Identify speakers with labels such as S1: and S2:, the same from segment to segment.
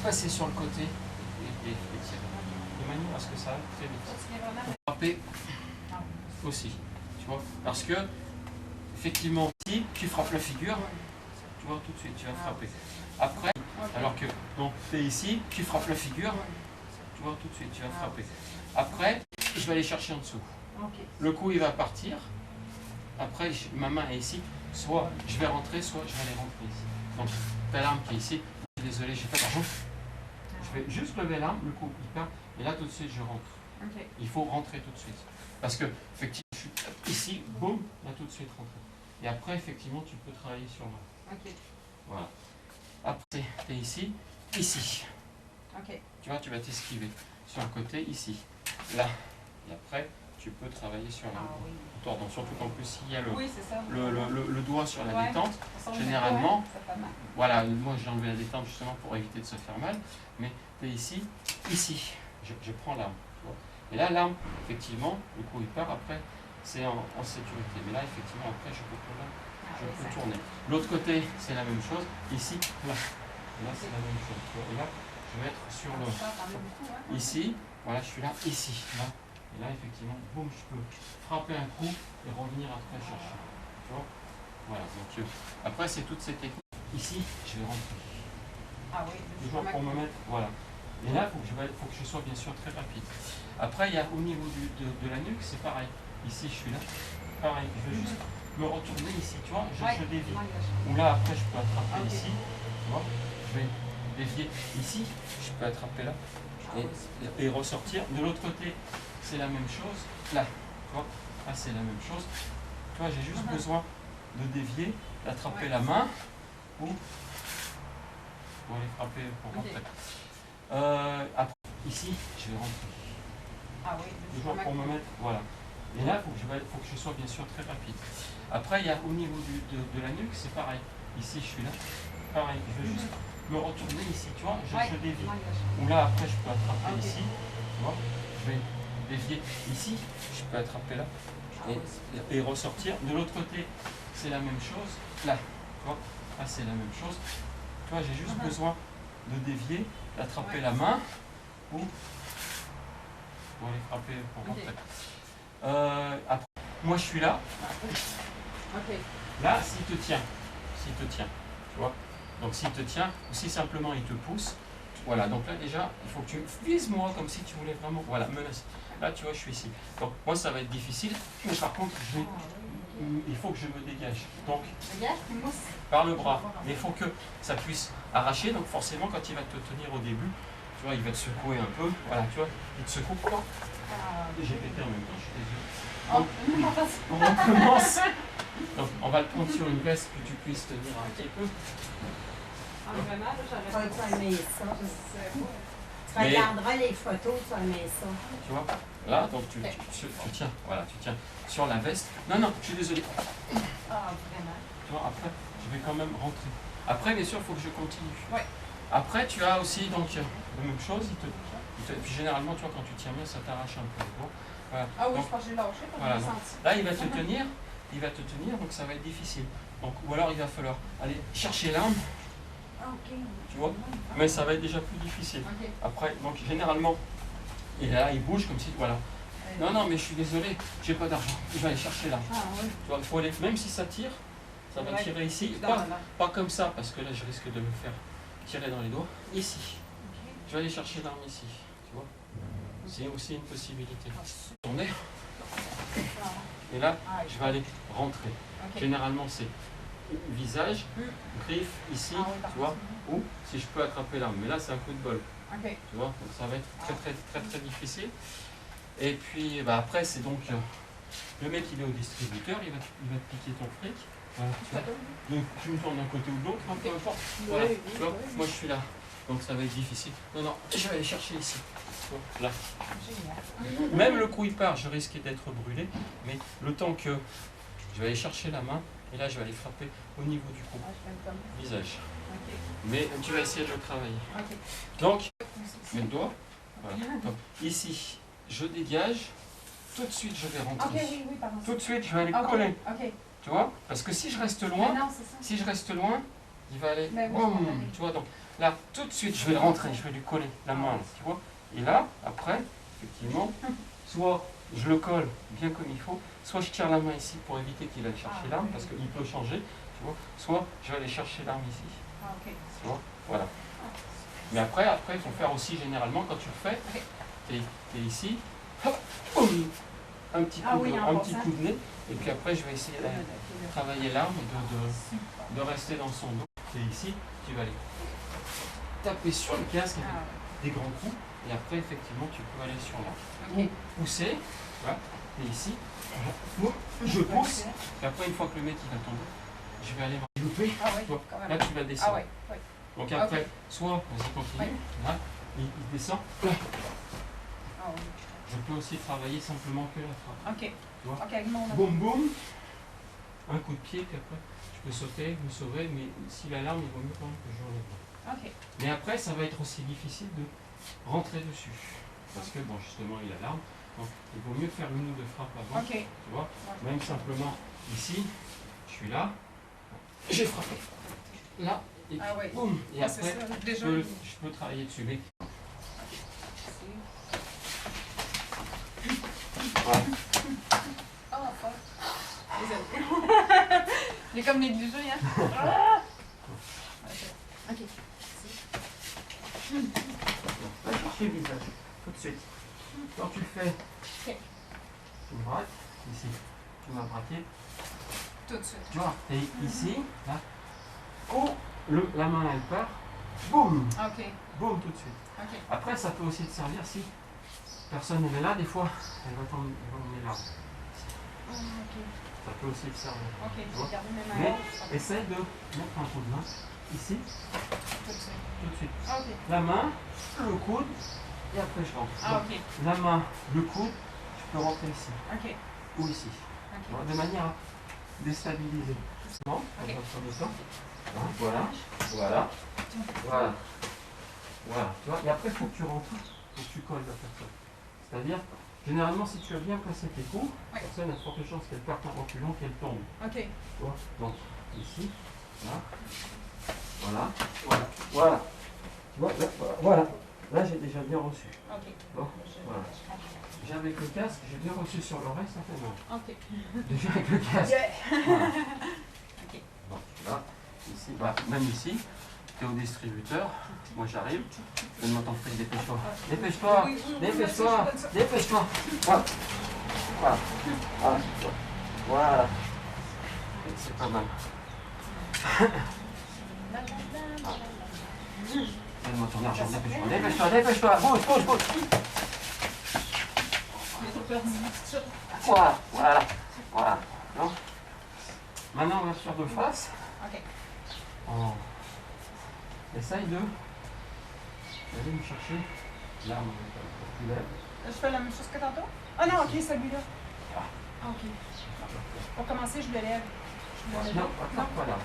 S1: passer sur le côté et tirer. De manière à ce que ça aille très vite. Frapper aussi, tu vois, parce que effectivement, si tu frappes la figure, tu vois tout de suite, tu vas frapper. Après, alors que donc tu es ici, tu frappes la figure, tu vois tout de suite, tu vas frapper. Après, je vais aller chercher en dessous. Le coup il va partir. Après, ma main est ici. Soit je vais rentrer, soit je vais aller rentrer ici. Donc, ta l'arme qui est ici. Désolé, j'ai pas d'argent. Je vais juste lever l'arme, le coup il part, et là tout de suite je rentre. Il faut rentrer tout de suite. Parce que, effectivement, je suis ici, boum, là tout de suite rentrer. Et après, effectivement, tu peux travailler sur moi. Voilà. Après, tu es ici, ici. Tu vois, tu vas t'esquiver. Sur le côté, ici. Là. Et après, tu peux travailler sur la tordon. Surtout qu'en plus, il y a le doigt sur la détente. Généralement, voilà, moi j'ai enlevé la détente justement pour éviter de se faire mal. Mais tu es ici, ici. Je prends l'arme. Et là, l'arme, effectivement, le coup il part. Après, c'est en sécurité. Mais là, effectivement, après, je peux tourner. L'autre côté, c'est la même chose. Ici, là. Et là, c'est la même chose. Et là, je vais être sur le... Ici, voilà, je suis là, ici. Là. Et là, effectivement, boum, je peux frapper un coup et revenir après chercher. Tu vois? Voilà. Donc, après, c'est toutes ces techniques. Ici, je vais rentrer. Toujours pour me mettre... Voilà. Et là, il faut que je sois bien sûr très rapide. Après, il y a au niveau de la nuque, c'est pareil. Ici, je suis là. Pareil, je vais juste me retourner ici, tu vois, je dévie. Ou là, après, je peux attraper ici, tu vois. Je vais dévier ici, je peux attraper là et ressortir. De l'autre côté, c'est la même chose. Là, tu vois, là, c'est la même chose. Tu vois, j'ai juste besoin de dévier, d'attraper la main ou pour aller frapper pour rentrer. Après, ici, je vais rentrer. Toujours pour me mettre, voilà. Et là, il faut que je sois bien sûr très rapide. Après, il y a au niveau de la nuque, c'est pareil. Ici, je suis là. Pareil, je vais juste me retourner ici, tu vois, je dévie. Ou là, après, je peux attraper ici, tu vois. Je vais dévier ici, je peux attraper là et ressortir. De l'autre côté, c'est la même chose. Là, tu vois, là, c'est la même chose. Tu vois, j'ai juste besoin de dévier, d'attraper la main ou pour aller frapper pour rentrer. Après, moi je suis là. Là, s'il te tient, tu vois. Donc s'il te tient, ou si simplement il te pousse, voilà. Donc là déjà, il faut que tu vises moi comme si tu voulais vraiment, voilà, menacer. Là, tu vois, je suis ici. Donc moi, ça va être difficile, mais par contre, il faut que je me dégage. Donc, par le bras. Mais il faut que ça puisse arracher. Donc forcément, quand il va te tenir au début, tu vois, il va te secouer un peu. Voilà, tu vois, il te secoue. J'ai pété en même temps, je suis désolé. Donc, on recommence. Donc, on va le prendre sur une veste que tu puisses tenir un petit peu.
S2: Tu regarderas les photos, tu vas mettre ça.
S1: Tu vois, là, donc tu tiens, voilà, tu tiens sur la veste. Non, je suis désolé.
S2: Vraiment.
S1: Tu vois, après, je vais quand même rentrer. Après, bien sûr, il faut que je continue. Après, tu as aussi, donc, la même chose. Puis généralement, tu vois, quand tu tiens bien, ça t'arrache un peu. Bon, voilà.
S3: Je crois que j'ai lâché.
S1: Voilà, là, il va te tenir, donc ça va être difficile. Donc, ou alors, il va falloir aller chercher l'arme. Tu vois, mais ça va être déjà plus difficile. Après, donc généralement, et là, il bouge comme si, voilà. Non, mais je suis désolé, j'ai pas d'argent. Je vais aller chercher l'arme. Tu vois, il faut aller, même si ça tire, ça va tirer ici. Pas comme ça, parce que là, je risque de me faire tirer dans les doigts. Ici. Je vais aller chercher l'arme ici. Tu vois, c'est aussi une possibilité. Tourner. Et là, je vais aller rentrer. Généralement, c'est visage, griffe ici, tu vois, ou si je peux attraper l'arme. Mais là, c'est un coup de bol. Tu vois, donc ça va être très difficile. Et puis, après, c'est donc le mec, il est au distributeur, il va te piquer ton fric. Voilà, tu vois. Donc, tu me tournes d'un côté ou de l'autre, peu importe. Voilà, tu vois, moi, je suis là. Donc, ça va être difficile. Non, je vais aller chercher ici. Là. Même le coup, il part, je risque d'être brûlé. Mais le temps que je vais aller chercher la main, et là, je vais aller frapper au niveau du cou, visage. Mais tu vas essayer de le travailler. Donc, mets le doigt. Voilà. Donc, ici, je dégage. Tout de suite, je vais rentrer. Tout de suite, je vais aller coller. Tu vois? Parce que si je reste loin, il va aller. Tu vois, donc là, tout de suite, je vais le rentrer, je vais lui coller la main, là, tu vois. Et là, après, effectivement, soit je le colle bien comme il faut, soit je tire la main ici pour éviter qu'il aille chercher l'arme, parce qu'il peut changer, tu vois. Soit je vais aller chercher l'arme ici. Tu vois, voilà. Mais après, il faut faire aussi généralement, quand tu le fais, tu es ici, hop, boum, un petit coup de nez, et puis après je vais essayer de travailler l'arme, de rester dans son dos. Et ici, tu vas aller taper sur le casque avec des grands coups, et après effectivement tu peux aller sur l'arme. Ou pousser, voilà, et ici, je pousse, et après une fois que le mec il va tomber, je vais aller m'envelopper, là tu vas descendre. Donc après, soit, vas-y continue, là, il descend. Je peux aussi travailler simplement que la frappe. Tu vois, boum boum, un coup de pied, puis après je peux sauter, me sauver, mais si l'alarme, il vaut mieux quand même que je relève. Mais après, ça va être aussi difficile de rentrer dessus. Parce que, bon, justement, il a l'arme. Donc, il vaut mieux faire une ou deux frappes avant. Tu vois, même simplement ici, je suis là, j'ai frappé. Là, et puis, boum. Et après, je peux travailler dessus. Mais... Voilà.
S3: Il est comme négligé, hein? Ok.
S1: Va chercher le visage, tout de suite. Quand tu le fais, tu me braques, ici, tu m'as braqué.
S3: Tout de suite.
S1: Tu vois, et ici, là, oh, la main elle part, boum, boum tout de suite. Après, ça peut aussi te servir si personne n'est là, des fois, elle va t'emmener là. Ça peut aussi te servir. Mais essaye de mettre un coup de main ici, tout de suite. La main, le coude, et après je rentre. La main, le coude, je peux rentrer ici. Ou ici. De manière à déstabiliser. Voilà. Tu vois, et après, il faut que tu rentres, il faut que tu colles la personne. C'est-à-dire, généralement, si tu as bien placé tes coups, la personne a de fortes chances qu'elle parte en reculant, qu'elle tombe. Tu vois, donc, ici, là. Voilà. Tu vois, voilà. Là, j'ai déjà bien reçu. Bon, voilà. Déjà avec le casque, j'ai bien reçu sur l'oreille, certainement. Déjà avec le casque. Voilà. Bon, là, ici, même ici, tu es au distributeur. Moi, j'arrive. Donne-moi ton fric, dépêche-toi. Dépêche-toi. Voilà. C'est pas mal. Donne-moi ton argent, dépêche-toi. Bouge. Voilà. Non. Maintenant, on va sur deux faces. Essaye de aller me chercher l'arme populaire.
S3: Je fais la même chose que tantôt? Ah non, celui-là. Pour commencer, je le lève.
S1: Non, voilà.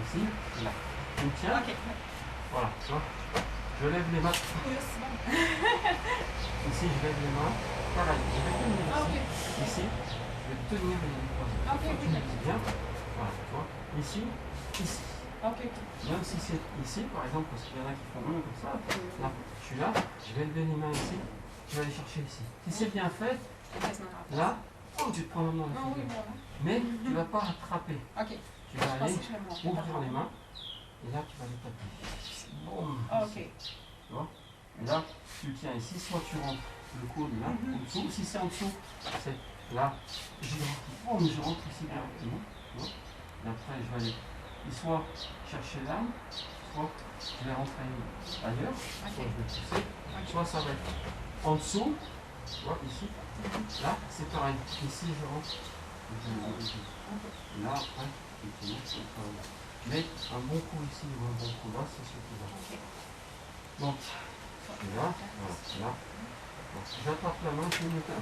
S1: Ici, là. Tu me tiens. Voilà, tu vois. Je lève les mains. Ici, je lève les mains. Pareil, je vais tenir ici. Ici, je vais tenir les mains. Tu me dis bien. Voilà, tu vois. Ici. Même si c'est ici, par exemple, parce qu'il y en a qui font même comme ça. Là, je suis là, je vais lever les mains ici. Je vais aller chercher ici. Si c'est bien fait, là, tu te prends la main dans la figure. Mais tu ne vas pas rattraper. Tu vas aller ouvrir les mains. Et là, tu vas les taper. Boum. Tu vois? Et là, tu tiens ici, soit tu rentres le coude là, en dessous. Si c'est en dessous, c'est là. Je rentre ici directement. Et après, je vais aller soit chercher l'arme, soit je vais rentrer ailleurs, soit je vais pousser, soit ça va être en dessous, tu vois, ici. Là, c'est pareil. Ici, je rentre. Là, après, effectivement, mais un bon coup ici ou un bon coup là, c'est suffisant. Donc, là. Donc, j'attrape la main,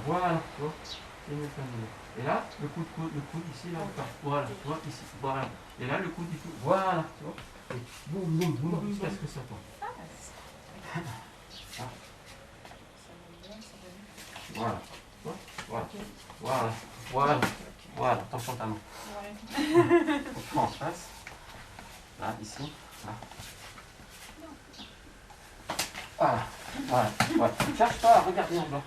S1: voilà, tu vois, c'est mieux terminé. Et là, le coude ici, là, voilà, tu vois, ici, voilà. Et là, le coude ici, voilà, tu vois. Et boum, jusqu'à ce que ça tombe. Voilà, attention ta main. On prend en face. Là, ici. Voilà, voilà, voilà. Cherche pas à regarder en bas.